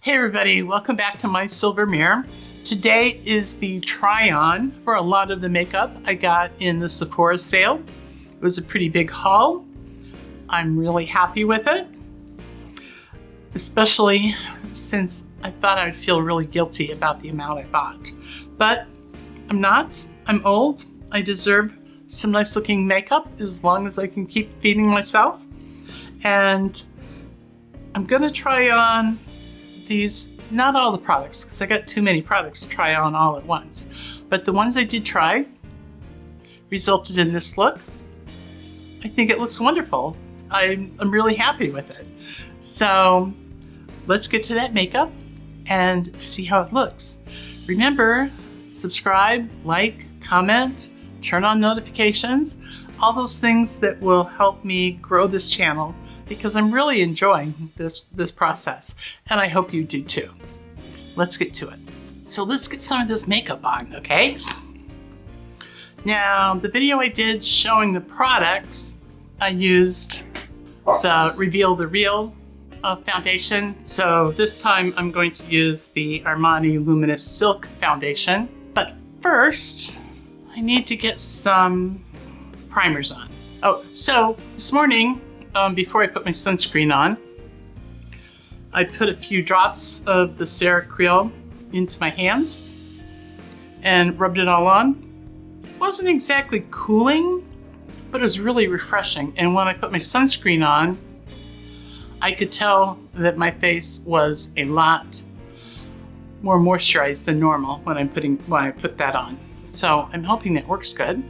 Hey everybody, welcome back to my silver mirror. Today is the try on for a lot of the makeup I got in the Sephora sale. It was a pretty big haul. I'm really happy with it, especially since I thought I would feel really guilty about the amount I bought. But I'm not. I'm old. I deserve some nice looking makeup as long as I can keep feeding myself. And I'm gonna try on these, not all the products, because I got too many products to try on all at once. But the ones I did try resulted in this look. I think it looks wonderful. I'm really happy with it. So let's get to that makeup and see how it looks. Remember, subscribe, like, comment, turn on notifications, all those things that will help me grow this channel, because I'm really enjoying this process, and I hope you do too. Let's get to it. So let's get some of this makeup on, okay? Now, the video I did showing the products, I used the Reveal the Real foundation. So this time I'm going to use the Armani Luminous Silk foundation. But first, I need to get some primers on. Oh, so this morning, before I put my sunscreen on, I put a few drops of the Creal into my hands and rubbed it all on. It wasn't exactly cooling, but it was really refreshing. And when I put my sunscreen on, I could tell that my face was a lot more moisturized than normal when I put that on. So I'm hoping that works good.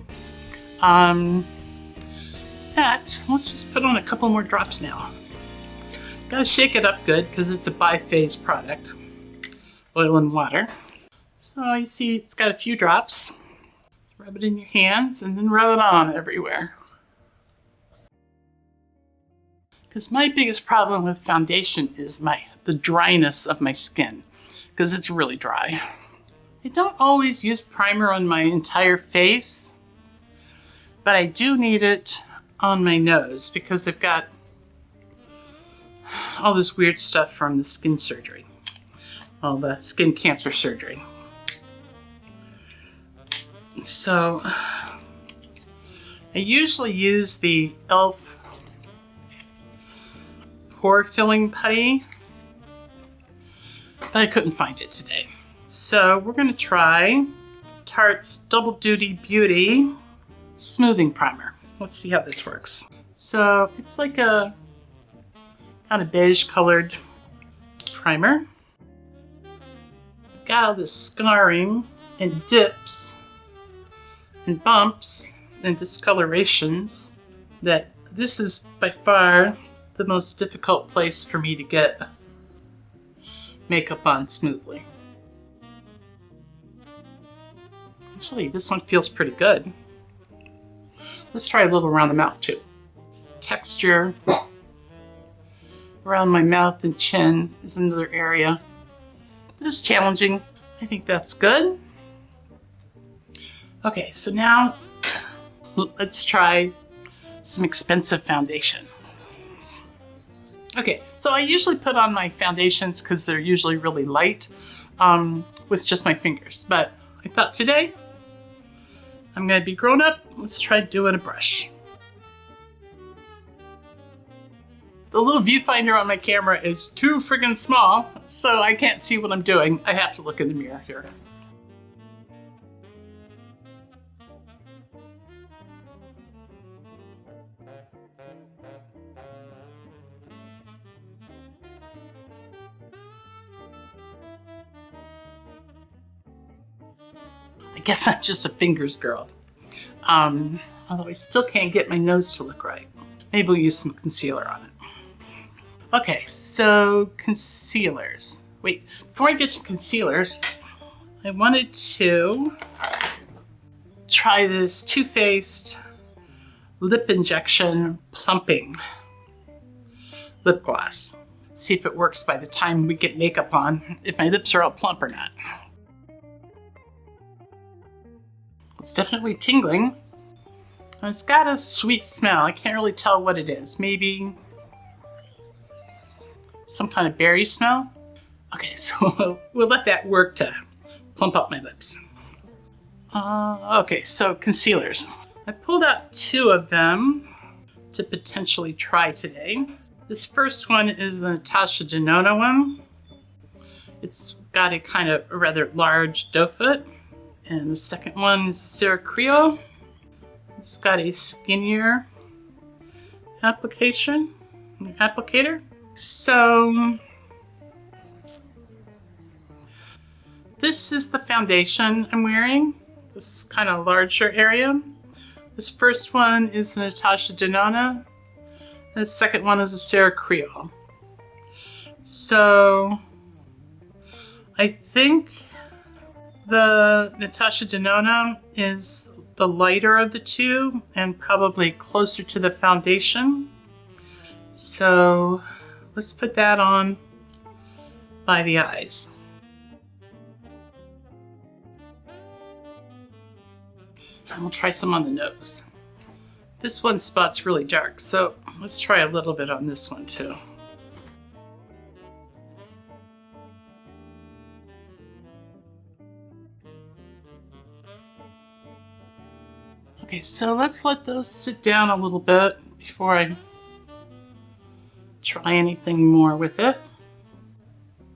Let's just put on a couple more drops now. Gotta shake it up good because it's a bi-phase product. Oil and water. So you see it's got a few drops. Rub it in your hands and then rub it on everywhere. Because my biggest problem with foundation is the dryness of my skin, because it's really dry. I don't always use primer on my entire face, but I do need it on my nose because I've got all this weird stuff from the skin surgery, all the skin cancer surgery. So I usually use the e.l.f. pore filling putty, but I couldn't find it today. So we're going to try Tarte's Double Duty Beauty Smoothing Primer. Let's see how this works. So it's like a kind of beige colored primer. Got all this scarring and dips and bumps and discolorations that this is by far the most difficult place for me to get makeup on smoothly. Actually, this one feels pretty good. Let's try a little around the mouth too. This texture around my mouth and chin is another area that is challenging. I think that's good. Okay, so now let's try some expensive foundation. Okay, so I usually put on my foundations because they're usually really light with just my fingers. But I thought today, I'm gonna be grown up. Let's try doing a brush. The little viewfinder on my camera is too friggin' small, so I can't see what I'm doing. I have to look in the mirror here. I guess I'm just a fingers girl. Although I still can't get my nose to look right. Maybe we'll use some concealer on it. Okay, so concealers. Wait, before I get to concealers, I wanted to try this Too Faced Lip Injection Plumping Lip Gloss. See if it works by the time we get makeup on, if my lips are all plump or not. It's definitely tingling. It's got a sweet smell. I can't really tell what it is. Maybe some kind of berry smell. Okay, so we'll let that work to plump up my lips. Okay, so concealers. I pulled out 2 of them to potentially try today. This first one is the NATASHA DENONA one. It's got a kind of a rather large doe foot. And the second one is the Serum Creal. It's got a skinnier applicator. So this is the foundation I'm wearing. This kind of larger area. This first one is the NATASHA DENONA. And the second one is the Serum Creal. So I think the NATASHA DENONA is the lighter of the 2 and probably closer to the foundation. So let's put that on by the eyes. And we'll try some on the nose. This one spot's really dark, so let's try a little bit on this one too. Okay, so let's let those sit down a little bit before I try anything more with it.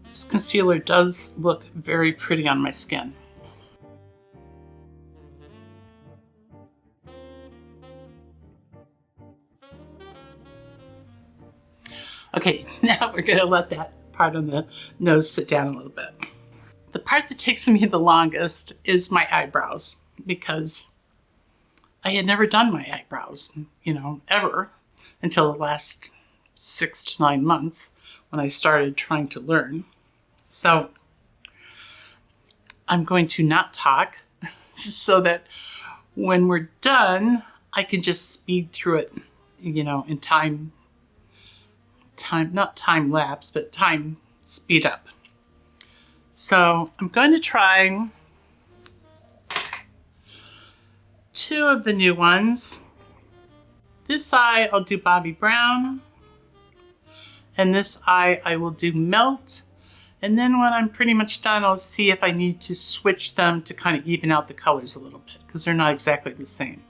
This concealer does look very pretty on my skin. Okay, now we're gonna let that part on the nose sit down a little bit. The part that takes me the longest is my eyebrows, because I had never done my eyebrows, ever, until the last 6 to 9 months when I started trying to learn. So I'm going to not talk so that when we're done, I can just speed through it, in time, not time lapse, but time speed up. So I'm going to try 2 of the new ones. This eye I'll do Bobbi Brown, and this eye I will do Melt, and then when I'm pretty much done, I'll see if I need to switch them to kind of even out the colors a little bit, because they're not exactly the same.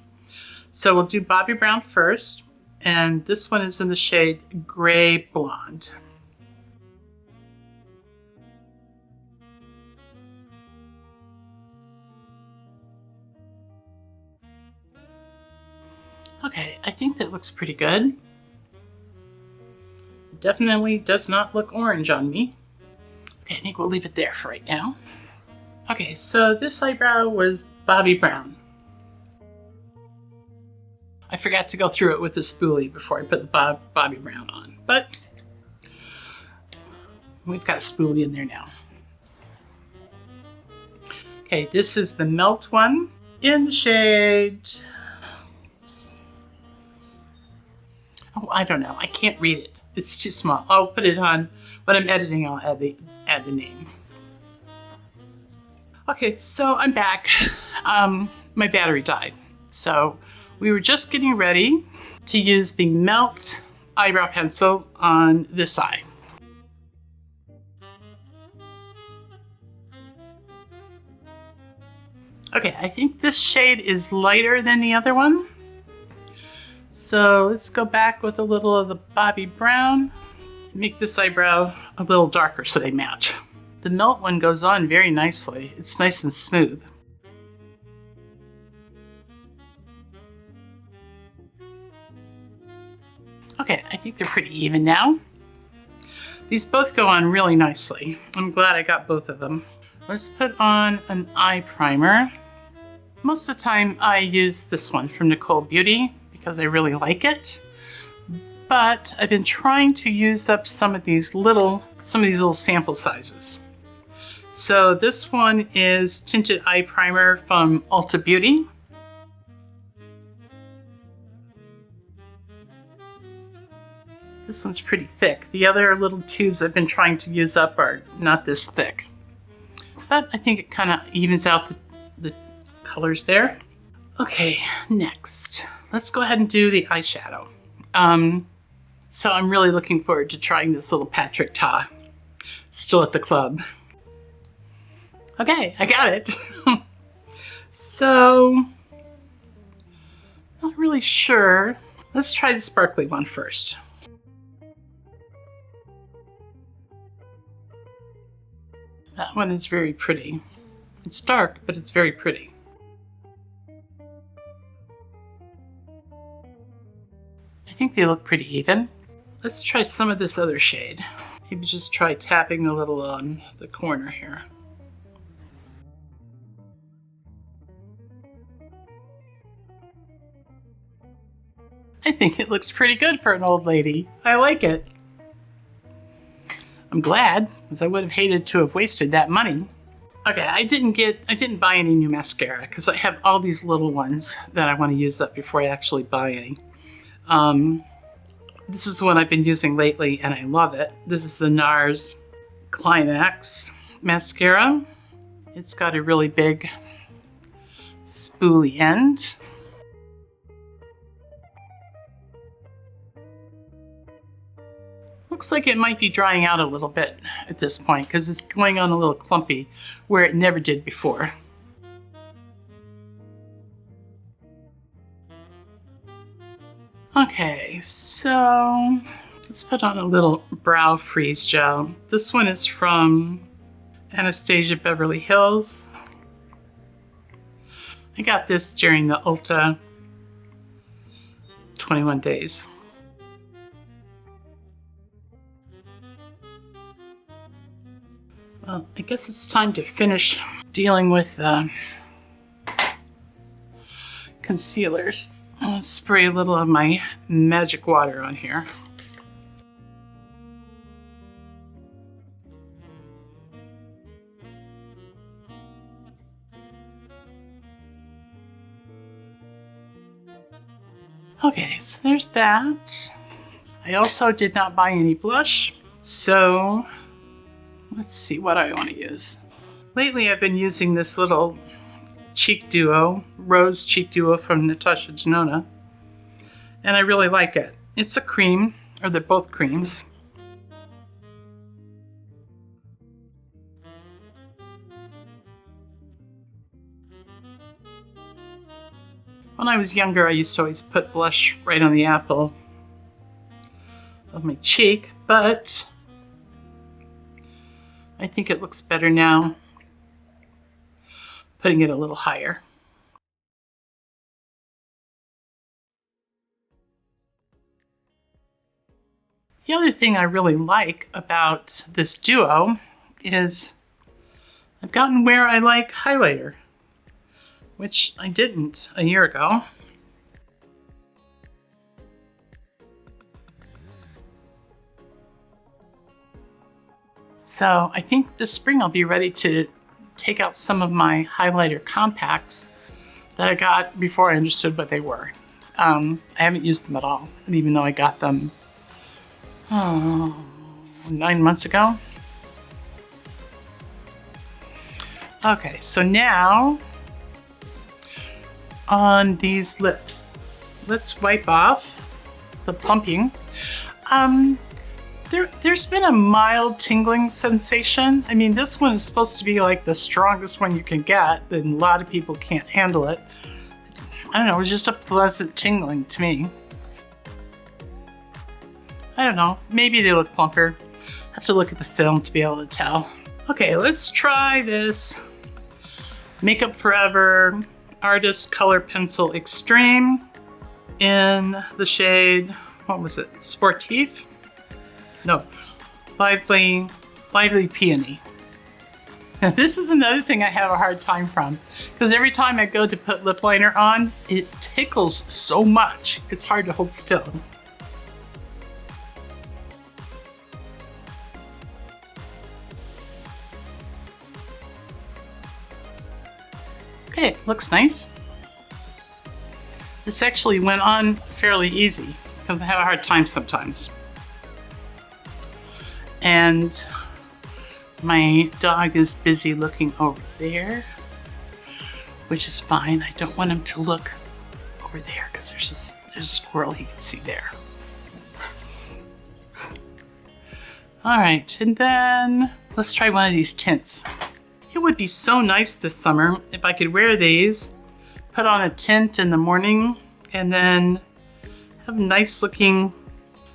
So we'll do Bobbi Brown first, and this one is in the shade Gray Blonde. Okay, I think that looks pretty good. Definitely does not look orange on me. Okay, I think we'll leave it there for right now. Okay, so this eyebrow was Bobbi Brown. I forgot to go through it with the spoolie before I put the Bobbi Brown on, but we've got a spoolie in there now. Okay, this is the Melt one in the shade... Oh, I don't know. I can't read it. It's too small. I'll put it on when I'm editing. I'll add the name. Okay, so I'm back. My battery died, so we were just getting ready to use the Melt eyebrow pencil on this eye. Okay, I think this shade is lighter than the other one. So let's go back with a little of the Bobbi Brown. Make this eyebrow a little darker so they match. The Melt one goes on very nicely. It's nice and smooth. Okay, I think they're pretty even now. These both go on really nicely. I'm glad I got both of them. Let's put on an eye primer. Most of the time I use this one from Nicole Beauty, because I really like it, but I've been trying to use up some of these little sample sizes. So this one is Tinted Eye Primer from Ulta Beauty. This one's pretty thick. The other little tubes I've been trying to use up are not this thick, but I think it kind of evens out the colors there. Okay, next, let's go ahead and do the eyeshadow. So I'm really looking forward to trying this little Patrick Ta. still at the club. Okay, I got it. So, not really sure. Let's try the sparkly one first. That one is very pretty. It's dark, but it's very pretty. I think they look pretty even. Let's try some of this other shade. Maybe just try tapping a little on the corner here. I think it looks pretty good for an old lady. I like it. I'm glad, because I would have hated to have wasted that money. Okay, I didn't buy any new mascara because I have all these little ones that I want to use up before I actually buy any. This is the one I've been using lately and I love it. This is the NARS Climax mascara. It's got a really big spoolie end. Looks like it might be drying out a little bit at this point because it's going on a little clumpy where it never did before. Okay, so let's put on a little brow freeze gel. This one is from Anastasia Beverly Hills. I got this during the Ulta 21 days. Well, I guess it's time to finish dealing with concealers. I'll spray a little of my magic water on here. Okay, so there's that. I also did not buy any blush, so let's see what I want to use. Lately I've been using this little cheek duo, rose cheek duo from NATASHA DENONA, and I really like it. It's a cream, or they're both creams. When I was younger, I used to always put blush right on the apple of my cheek, but I think it looks better now putting it a little higher. The other thing I really like about this duo is I've gotten where I like highlighter, which I didn't a year ago. So I think this spring I'll be ready to take out some of my highlighter compacts that I got before I understood what they were. I haven't used them at all, and even though I got them 9 months ago. Okay, so now on these lips, let's wipe off the plumping. There's been a mild tingling sensation. I mean, this one is supposed to be like the strongest one you can get, and a lot of people can't handle it. I don't know, it was just a pleasant tingling to me. I don't know, maybe they look plumper. I have to look at the film to be able to tell. Okay, let's try this Makeup Forever Artist Color Pencil Extreme in the shade, what was it, Sportif? No, Lively Peony. Now this is another thing I have a hard time from, because every time I go to put lip liner on, it tickles so much, it's hard to hold still. Okay, looks nice. This actually went on fairly easy, because I have a hard time sometimes. And my dog is busy looking over there, which is fine. I don't want him to look over there because there's a squirrel he can see there. All right, and then Let's try one of these tints. It would be so nice this summer if I could wear these, put on a tint in the morning, and then have nice looking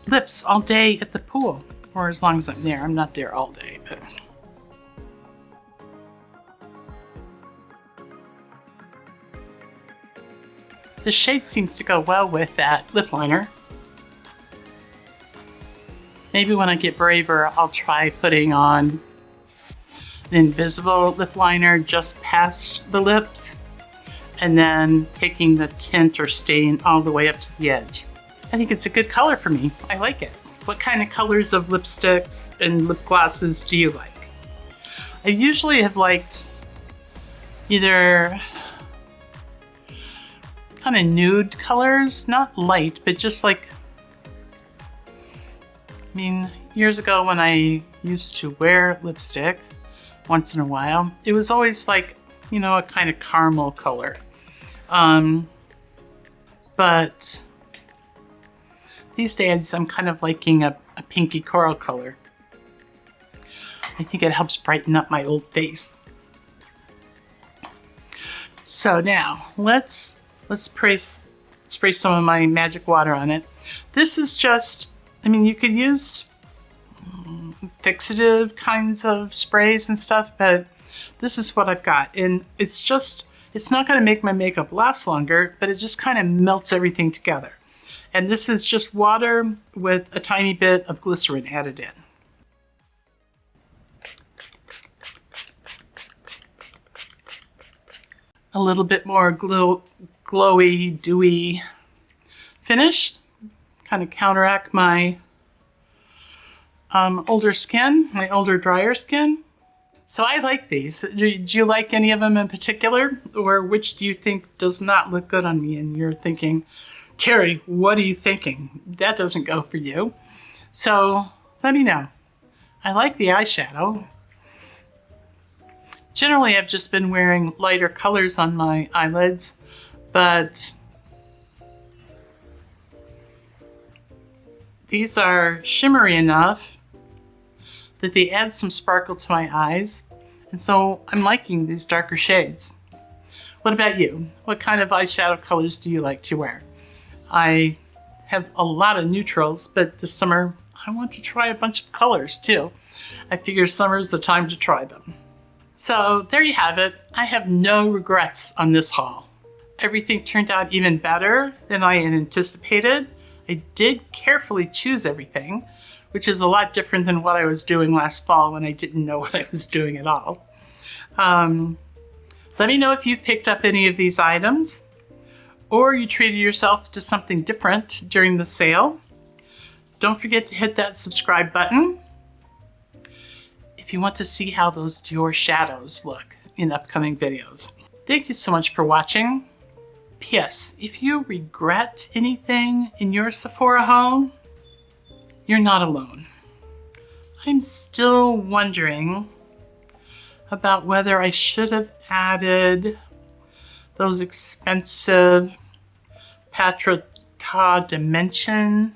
lips all day at the pool, or as long as I'm there. I'm not there all day, but. The shade seems to go well with that lip liner. Maybe when I get braver, I'll try putting on an invisible lip liner just past the lips, and then taking the tint or stain all the way up to the edge. I think it's a good color for me. I like it. What kind of colors of lipsticks and lip glosses do you like? I usually have liked either kind of nude colors, not light, but just like, I mean, years ago when I used to wear lipstick once in a while, it was always like, you know, a kind of caramel color. But these days I'm kind of liking a pinky coral color. I think it helps brighten up my old face. So now let's spray some of my magic water on it. This is just, I mean, you could use fixative kinds of sprays and stuff, but this is what I've got. And it's not going to make my makeup last longer, but it just kind of melts everything together. And this is just water with a tiny bit of glycerin added in. A little bit more glowy, dewy finish, kind of counteract my older skin, my older, drier skin. So I like these. Do you like any of them in particular? Or which do you think does not look good on me? And you're thinking, Terry, what are you thinking? That doesn't go for you. So let me know. I like the eyeshadow. Generally, I've just been wearing lighter colors on my eyelids, but these are shimmery enough that they add some sparkle to my eyes, and so I'm liking these darker shades. What about you? What kind of eyeshadow colors do you like to wear? I have a lot of neutrals, but this summer I want to try a bunch of colors too. I figure summer's the time to try them. So there you have it. I have no regrets on this haul. Everything turned out even better than I had anticipated. I did carefully choose everything, which is a lot different than what I was doing last fall when I didn't know what I was doing at all. Let me know if you picked up any of these items or you treated yourself to something different during the sale. Don't forget to hit that subscribe button if you want to see how those Dior shadows look in upcoming videos. Thank you so much for watching. P.S. If you regret anything in your Sephora home, you're not alone. I'm still wondering about whether I should have added those expensive Tarte Dimension,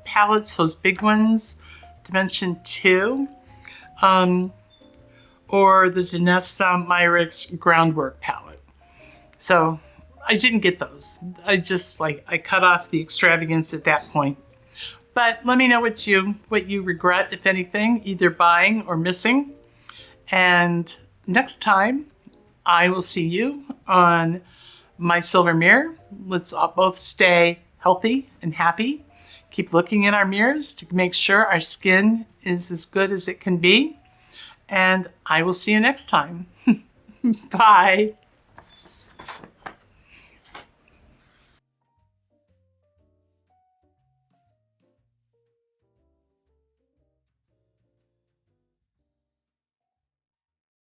palettes, those big ones, Dimension 2. Or the DENONA Myricks Groundwork palette. So I didn't get those. I cut off the extravagance at that point. But let me know what you regret, if anything, either buying or missing. And next time, I will see you on my silver mirror. Let's both stay healthy and happy. Keep looking in our mirrors to make sure our skin is as good as it can be. And I will see you next time. Bye.